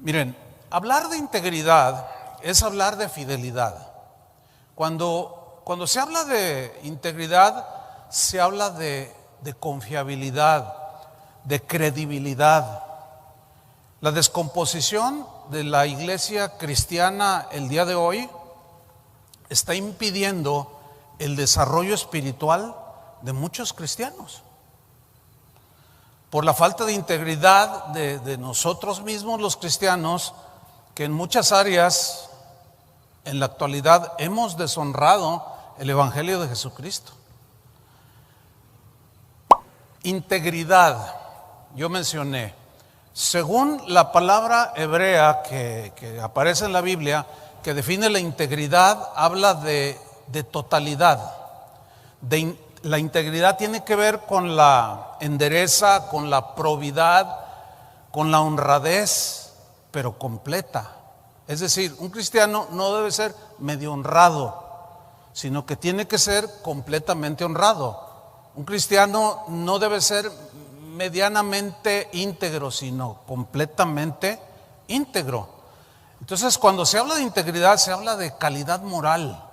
Miren, hablar de integridad es hablar de fidelidad. Cuando se habla de integridad, se habla de confiabilidad, de credibilidad. La descomposición de la iglesia cristiana el día de hoy está impidiendo el desarrollo espiritual de muchos cristianos. Por la falta de integridad de nosotros mismos los cristianos, que en muchas áreas en la actualidad hemos deshonrado el Evangelio de Jesucristo. Integridad, yo mencioné, según la palabra hebrea que aparece en la Biblia, que define la integridad, habla de totalidad. La integridad tiene que ver con la endereza, con la probidad, con la honradez, pero completa. Es decir, un cristiano no debe ser medio honrado, sino que tiene que ser completamente honrado. Un cristiano no debe ser medianamente íntegro, sino completamente íntegro. Entonces, cuando se habla de integridad, se habla de calidad moral,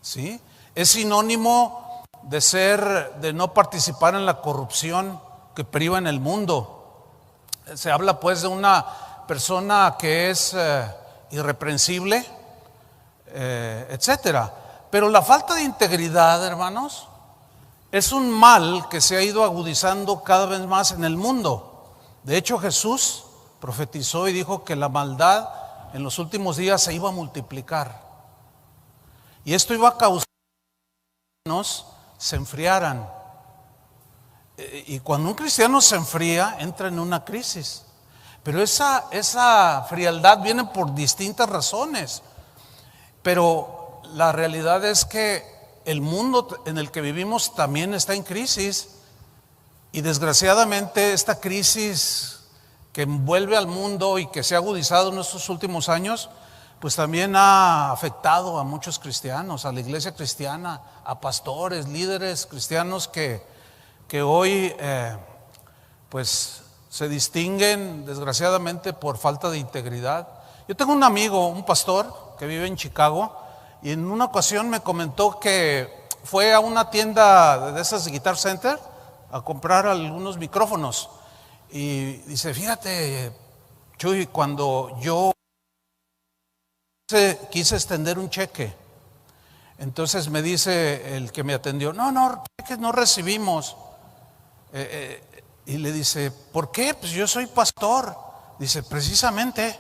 ¿sí? Es sinónimo de no participar en la corrupción que priva en el mundo. Se habla pues de una persona que es irreprensible, etcétera. Pero la falta de integridad, hermanos, es un mal que se ha ido agudizando cada vez más en el mundo. De hecho, Jesús profetizó y dijo que la maldad en los últimos días se iba a multiplicar. Y esto iba a causar que los cristianos se enfriaran. Y cuando un cristiano se enfría, entra en una crisis. Pero esa frialdad viene por distintas razones. Pero la realidad es que el mundo en el que vivimos también está en crisis. Y desgraciadamente esta crisis que envuelve al mundo y que se ha agudizado en estos últimos años, pues también ha afectado a muchos cristianos, a la iglesia cristiana, a pastores, líderes cristianos que hoy pues se distinguen desgraciadamente por falta de integridad. Yo tengo un amigo, un pastor que vive en Chicago, y en una ocasión me comentó que fue a una tienda de esas de Guitar Center a comprar algunos micrófonos. Y dice, fíjate, Chuy, cuando yo quise extender un cheque, entonces me dice el que me atendió, no, cheques no recibimos. Y le dice, ¿por qué? Pues yo soy pastor. Dice, precisamente.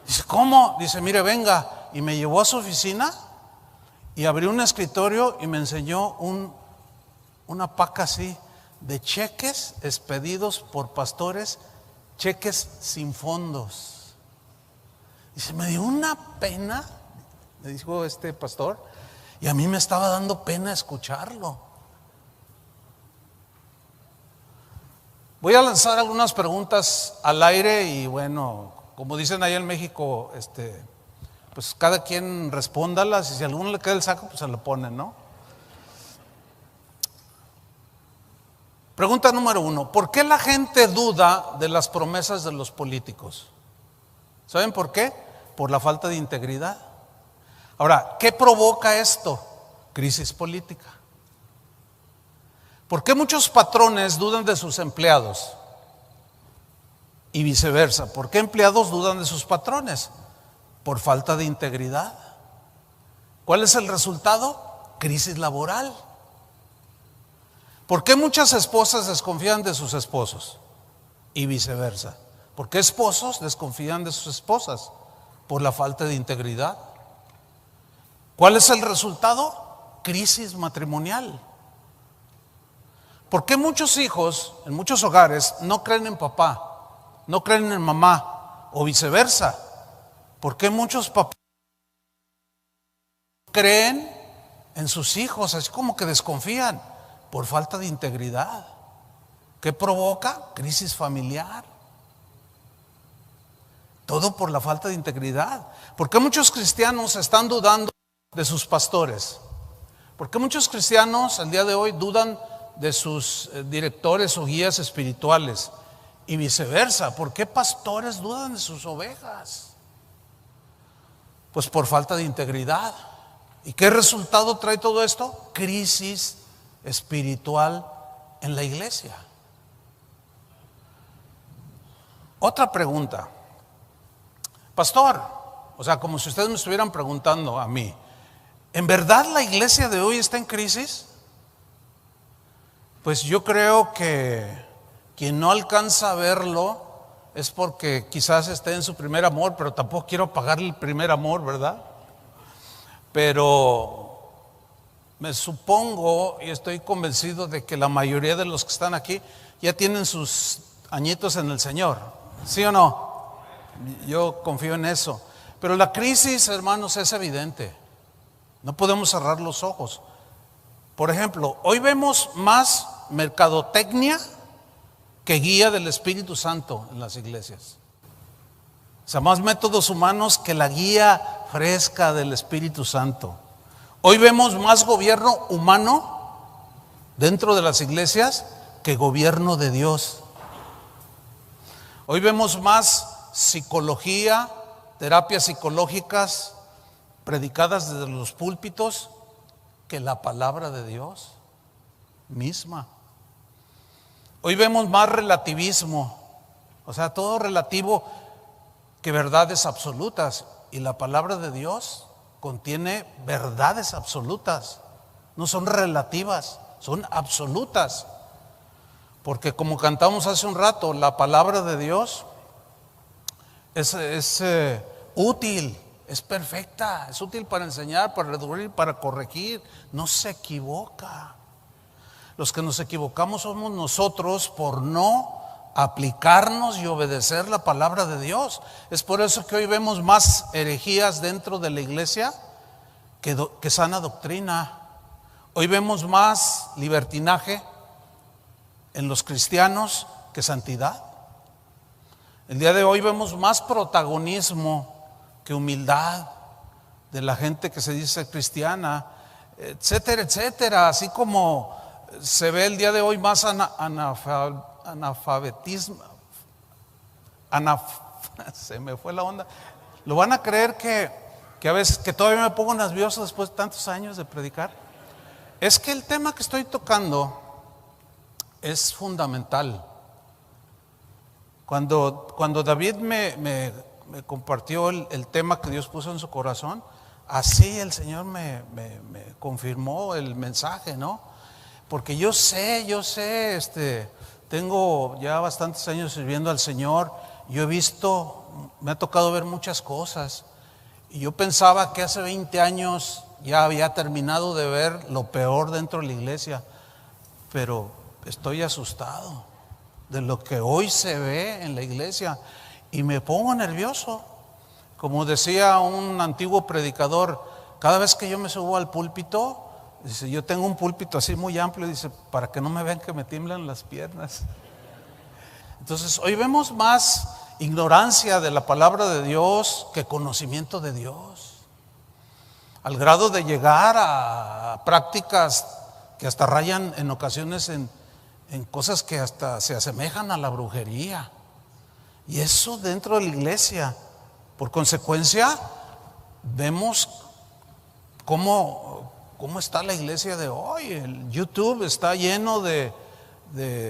Dice, ¿cómo? Dice, mire, venga. Y me llevó a su oficina y abrió un escritorio y me enseñó una paca así de cheques expedidos por pastores, cheques sin fondos. Dice, me dio una pena, me dijo este pastor, y a mí me estaba dando pena escucharlo. Voy a lanzar algunas preguntas al aire y bueno, como dicen allá en México, pues cada quien respóndalas y si a alguno le queda el saco, pues se lo ponen, ¿no? Pregunta número 1, ¿por qué la gente duda de las promesas de los políticos? ¿Saben por qué? Por la falta de integridad. Ahora, ¿qué provoca esto? Crisis política. ¿Por qué muchos patrones dudan de sus empleados? Y viceversa, ¿por qué empleados dudan de sus patrones? Por falta de integridad. ¿Cuál es el resultado? Crisis laboral. ¿Por qué muchas esposas desconfían de sus esposos? Y viceversa. ¿Por qué esposos desconfían de sus esposas? Por la falta de integridad. ¿Cuál es el resultado? Crisis matrimonial. ¿Por qué muchos hijos en muchos hogares no creen en papá, no creen en mamá o viceversa? ¿Por qué muchos papás creen en sus hijos? Así como que desconfían por falta de integridad. ¿Qué provoca? Crisis familiar. Todo por la falta de integridad. ¿Por qué muchos cristianos están dudando de sus pastores? ¿Por qué muchos cristianos el día de hoy dudan de sus directores o guías espirituales? Y viceversa, ¿por qué pastores dudan de sus ovejas? Pues por falta de integridad. ¿Y qué resultado trae todo esto? Crisis espiritual en la iglesia. Otra pregunta. Pastor, o sea, como si ustedes me estuvieran preguntando a mí, ¿en verdad la iglesia de hoy está en crisis? Pues yo creo que quien no alcanza a verlo es porque quizás esté en su primer amor, pero tampoco quiero apagarle el primer amor, ¿verdad? Pero me supongo y estoy convencido de que la mayoría de los que están aquí ya tienen sus añitos en el Señor, ¿sí o no? Yo confío en eso. Pero la crisis, hermanos, es evidente. No podemos cerrar los ojos. Por ejemplo, hoy vemos más mercadotecnia que guía del Espíritu Santo en las iglesias. O sea, más métodos humanos que la guía fresca del Espíritu Santo. Hoy vemos más gobierno humano dentro de las iglesias que gobierno de Dios. Hoy vemos más psicología, terapias psicológicas predicadas desde los púlpitos que la palabra de Dios misma. Hoy vemos más relativismo, o sea, todo relativo que verdades absolutas, y la palabra de Dios contiene verdades absolutas, no son relativas, son absolutas, porque como cantamos hace un rato, la palabra de Dios es útil, es perfecta, es útil para enseñar, para redarguir, para corregir, no se equivoca. Los que nos equivocamos somos nosotros por no aplicarnos y obedecer la palabra de Dios. Es por eso que hoy vemos más herejías dentro de la iglesia que sana doctrina. Hoy vemos más libertinaje en los cristianos que santidad. El día de hoy vemos más protagonismo que humildad de la gente que se dice cristiana, etcétera, etcétera. Así como se ve el día de hoy más analfabetismo, se me fue la onda. Lo van a creer que a veces, que todavía me pongo nervioso después de tantos años de predicar. Es que el tema que estoy tocando es fundamental. Cuando David me compartió el tema que Dios puso en su corazón, así el Señor me confirmó el mensaje, ¿no? Porque yo sé, tengo ya bastantes años sirviendo al Señor. Yo he visto, me ha tocado ver muchas cosas. Y yo pensaba que hace 20 años ya había terminado de ver lo peor dentro de la iglesia. Pero estoy asustado de lo que hoy se ve en la iglesia. Y me pongo nervioso. Como decía un antiguo predicador, cada vez que yo me subo al púlpito, dice, yo tengo un púlpito así muy amplio, dice, para que no me vean que me tiemblan las piernas. Entonces, hoy vemos más ignorancia de la palabra de Dios que conocimiento de Dios, al grado de llegar a prácticas que hasta rayan en ocasiones en cosas que hasta se asemejan a la brujería. Y eso dentro de la iglesia. Por consecuencia, vemos cómo está la iglesia de hoy. El YouTube está lleno de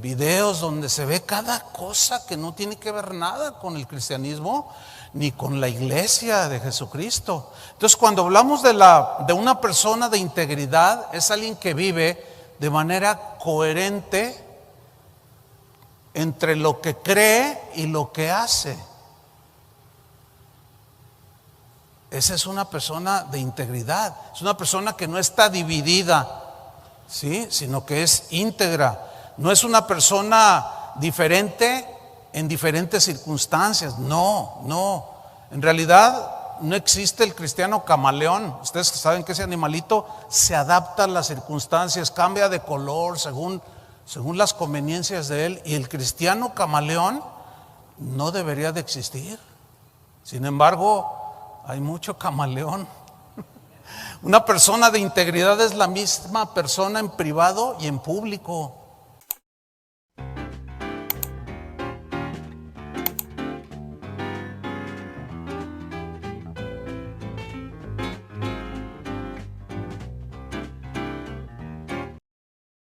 videos donde se ve cada cosa que no tiene que ver nada con el cristianismo ni con la iglesia de Jesucristo. Entonces, cuando hablamos de una persona de integridad, es alguien que vive de manera coherente entre lo que cree y lo que hace. Esa es una persona de integridad, es una persona que no está dividida, ¿sí? Sino que es íntegra. No es una persona diferente en diferentes circunstancias, no. En realidad no existe el cristiano camaleón. Ustedes saben que ese animalito se adapta a las circunstancias, cambia de color según las conveniencias de él. Y el cristiano camaleón no debería de existir. Sin embargo, hay mucho camaleón. Una persona de integridad es la misma persona en privado y en público.